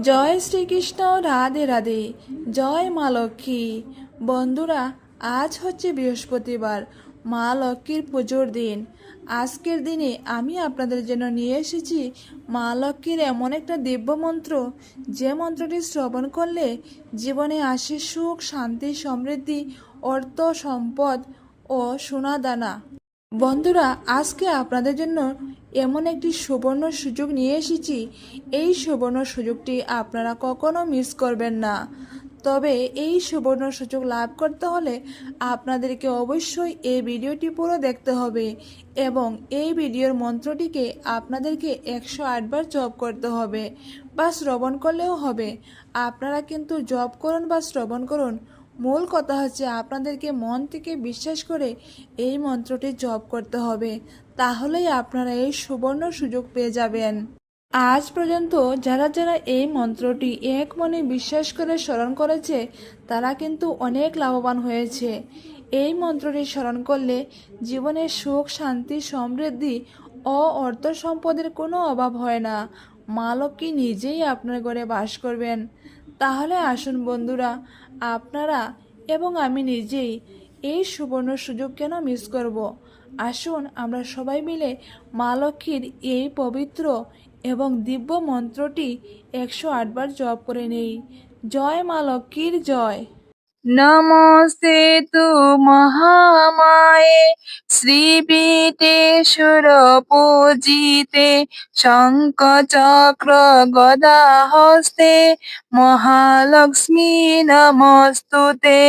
জয় শ্রীকৃষ্ণ, রাধে রাধে। জয় মা লক্ষ্মী। বন্ধুরা, আজ হচ্ছে বৃহস্পতিবার, মা লক্ষ্মীর পুজোর দিন। আজকের দিনে আমি আপনাদের জন্য নিয়ে এসেছি মা লক্ষ্মীর এমন একটা দিব্য মন্ত্র, যে মন্ত্রটি শ্রবণ করলে জীবনে আসে সুখ, শান্তি, সমৃদ্ধি, অর্থ, সম্পদ ও সোনাদানা। বন্ধুরা, আজকে আপনাদের জন্য এমন একটি সুবর্ণ সুযোগ নিয়ে এসেছি। এই সুবর্ণ সুযোগটি আপনারা কখনো মিস করবেন না। তবে এই সুবর্ণ সুযোগ লাভ করতে হলে আপনাদেরকে অবশ্যই এই ভিডিওটি পুরো দেখতে হবে এবং এই ভিডিওর মন্ত্রটিকে আপনাদেরকে 108 বার জপ করতে হবে বা শ্রবণ করলেও হবে। আপনারা কিন্তু জপ করুন বা শ্রবণ করুন, মূল কথা হচ্ছে আপনাদেরকে মন থেকে বিশ্বাস করে এই মন্ত্রটি জপ করতে হবে। তাহলেই আপনারা এই সুবর্ণ সুযোগ পেয়ে যাবেন। আজ পর্যন্ত যারা যারা এই মন্ত্রটি এক মনে বিশ্বাস করে স্মরণ করেছে, তারা কিন্তু অনেক লাভবান হয়েছে। এই মন্ত্রটি স্মরণ করলে জীবনে সুখ, শান্তি, সমৃদ্ধি ও অর্থ সম্পদের কোনো অভাব হয় না। মা লক্ষ্মী নিজেই আপনার ঘরে বাস করবেন। তাহলে আসুন বন্ধুরা, আপনারা এবং আমি নিজেই এই সুবর্ণ সুযোগ কেন মিস করব। আসুন আমরা সবাই মিলে মা লক্ষ্মীর এই পবিত্র এবং দিব্য মন্ত্রটি 108 বার জপ করে নেই। জয় মা লক্ষ্মীর জয়। নমস্তে তু মহামায়ে শ্রীপীঠে সুরপূজিতে শঙ্খ চক্র গদা হস্তে মহালক্ষ্মী নমস্তুতে।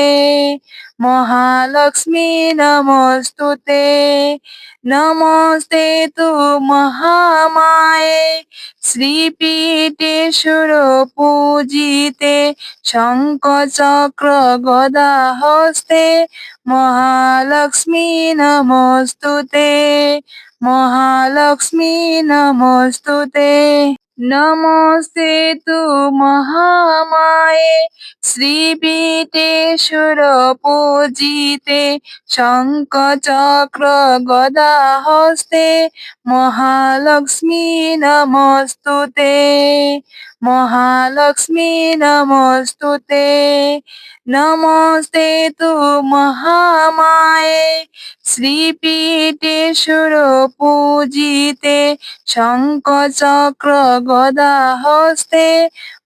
মহালক্ষ্মী নমস্তুতে। নমস্তে তু মহামায়ে শ্রীপীঠে সুরপূজিতে শঙ্খ চক্র গদা হস্তে মহালক্ষ্মী নমস্তুতে। মহালক্ষ্মী নমস্তুতে। নমস্তে তু মহামায়ে শ্রীপীঠে সুরপূজিতে শঙ্খ চক্র গদা হস্তে মহালক্ষ্মী নমস্তুতে। মহালক্ষ্মী নমস্তুতে। নমস্তে তু মহামায়ে শ্রীপীঠে সুরপূজিতে শঙ্খ চক্র গদা হস্তে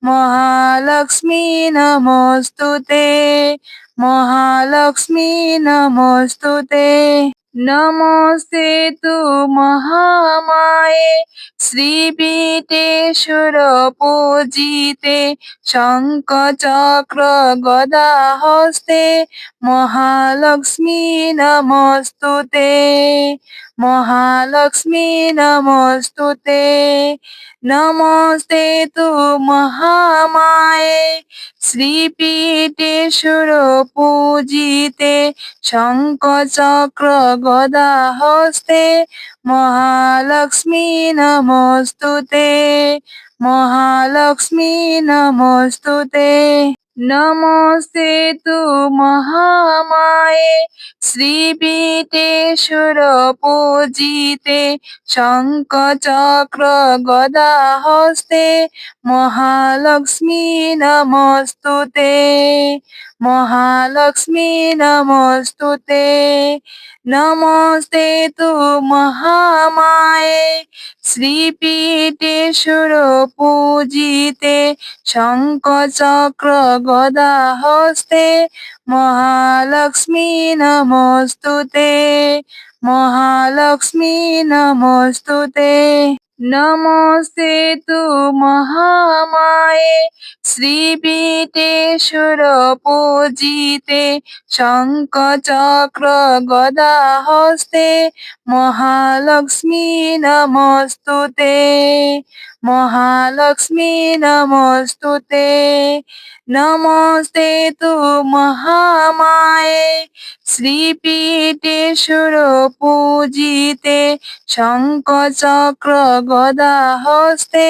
মহালক্ষ্মী নমস্তুতে। মহালক্ষ্মী নমস্তুতে। নমস্তে তু মহামায়ে শ্রীপীঠে সুরপূজিতে শঙ্খ চক্র গদা হস্তে মহালক্ষ্মী নমস্তুতে। মহালক্ষ্মী নমস্তুতে। নমস্তে তু মহামায়ে শ্রীপীঠে সুরপূজিতে শঙ্খ চক্র গদা হস্তে মহালক্ষ্মী নমস্তুতে। মহালক্ষ্মী নমস্তুতে। নমস্তে তু মহামায়ে শ্রীপীঠে সুরপূজিতে শঙ্খ চক্র গদা হস্তে মহালক্ষ্মী নমস্তুতে। মহালক্ষ্মী নমস্তুতে। নমস্তে তু মহামায়ে শ্রীপীঠে সুরপূজিতে শঙ্খ চক্র গদা হস্তে মহালক্ষ্মী নমস্তুতে। মহালক্ষ্মী নমস্তুতে। নমস্তে তু মহামায়ে শ্রীপীঠে সুরপূজিতে শঙ্খ চক্র গদা হস্তে মহালক্ষ্মী নমস্তুতে। মহালক্ষ্মী নমস্তুতে। নমস্তে তু মহামায়ে শ্রীপীঠে সুরপূজিতে শঙ্খ চক্র গদা হস্তে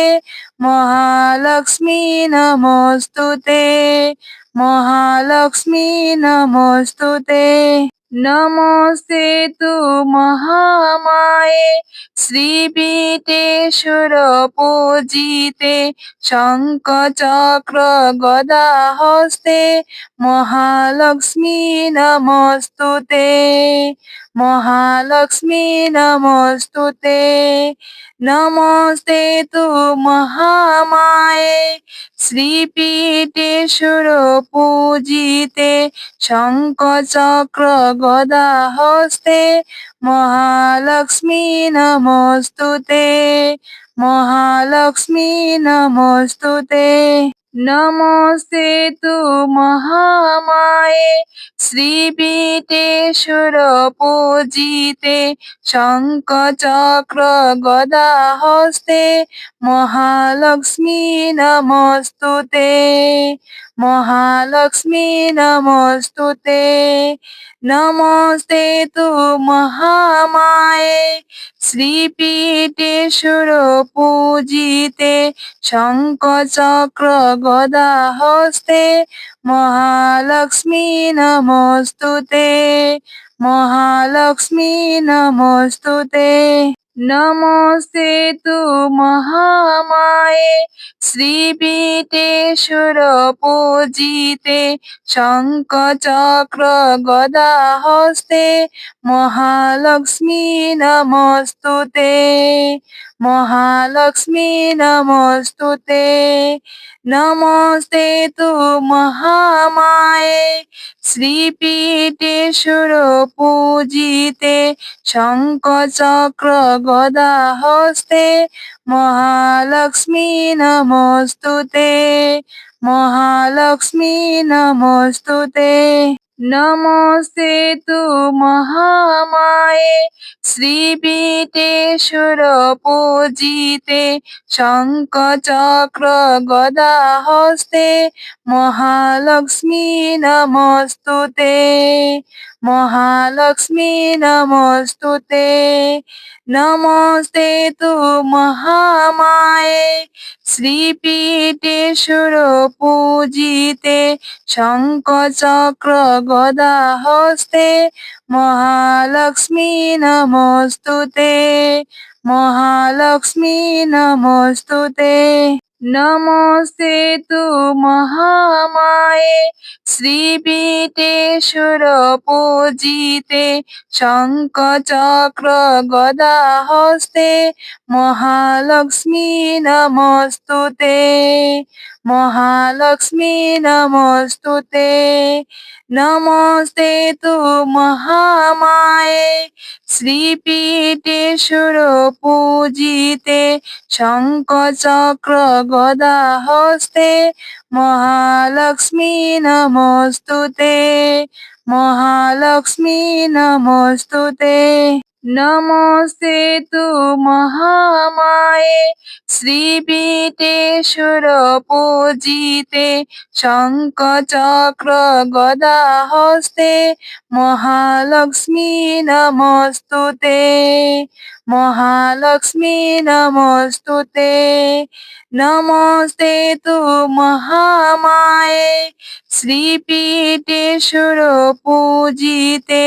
মহালক্ষ্মী নমস্তুতে। মহালক্ষ্মী নমস্তুতে। নমস্তে তু মহামায়ে শ্রীপীঠে সুরপূজিতে শঙ্খ চক্র গদা হস্তে মহালক্ষ্মী নমস্তুতে মহালক্ষ্মী নমস্তুতে নমস্তে তু মহামায়ে শ্রীপীঠে সুরপূজিতে শঙ্খ চক্র গদা হস্তে মহালক্ষ্মী নমস্তুতে মহালক্ষ্মী নমস্তুতে নমস্তে তু মহামায়ে শ্রীপীঠে সুরপূজিতে শঙ্খ চক্র গদা হস্তে মহালক্ষ্মী নমস্তুতে মহালক্ষ্মী নমস্তুতে নমস্তে তু মহামায়ে শ্রীপীঠে সুরপূজিতে শঙ্খ চক্র গদা হস্তে মহালক্ষ্মী নমস্তুতে মহালক্ষ্মী নমস্তুতে নমস্তে তু মহামায়ে শ্রীপীঠে সুরপূজিতে শঙ্খ চক্র গদা হস্তে মহালক্ষ্মী নমস্তুতে মহালক্ষ্মী নমস্তুতে নমস্তে তু মহামায়ে শ্রীপীঠে সুরপূজিতে শঙ্খ চক্র গদা হস্তে মহালক্ষ্মী নমস্তুতে মহালক্ষ্মী নমস্তুতে নমস্তে তু মহামায়ে শ্রীপীঠে সুরপূজিতে শঙ্খ চক্র গদা হস্তে মহালক্ষ্মী নমস্তুতে মহালক্ষ্মী নমস্তুতে নমস্তে তু মহামায়ে শ্রীপীঠে সুরপূজিতে শঙ্খ চক্র গদা হস্তে মহালক্ষ্মী নমস্তুতে মহালক্ষ্মী নমস্তুতে নমস্তে তু মহামায়ে শ্রীপীঠে সুরপূজিতে শঙ্খ চক্র গদা হস্তে মহালক্ষ্মী নমস্তুতে মহালক্ষ্মী নমস্তুতে নমস্তে তু মহামায়ে শ্রীপীঠে সুরপূজিতে শঙ্খ চক্র গদা হস্তে মহালক্ষ্মী নমস্তুতে মহালক্ষ্মী নমস্তুতে নমস্তে তু মহামায়ে শ্রীপীঠে সুরপূজিতে শঙ্খ চক্র গদা হস্তে মহালক্ষ্মী নমস্তুতে মহালক্ষ্মী নমস্তুতে নমস্তে তু মহামায়ে শ্রীপীঠে সুরপূজিতে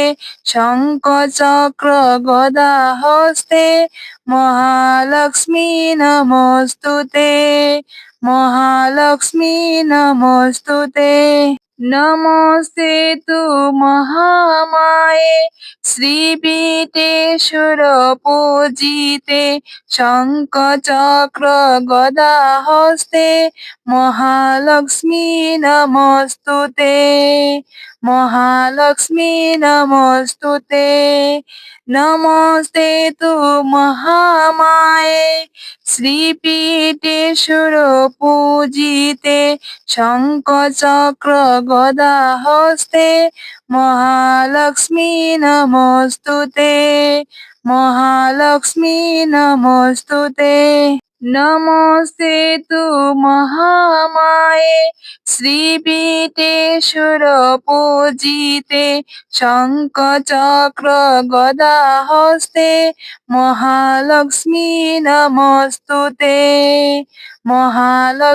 শঙ্খ চক্র গদা হস্তে মহালক্ষ্মী নমস্তুতে মহালক্ষ্মী নমস্তুতে নমস্তে তু মহামায়ে শ্রীপীঠে সুরপূজিতে শঙ্খ চক্র গদা হস্তে মহালক্ষ্মী নমস্তুতে মহালক্ষ্মী নমস্তুতে নমস্তে তু মহামায়ে শ্রীপীঠে সুরপূজিতে শঙ্খ চক্র গদা হস্তে মহালক্ষ্মী নমস্তুতে মহালক্ষ্মী নমস্তুতে নমস্তে তু মহামায়ে শ্রীপীঠে সুরপূজিতে শঙ্খ চক্র গদা হস্তে মহালক্ষ্মী নমস্তুতে মহালক্ষ্মী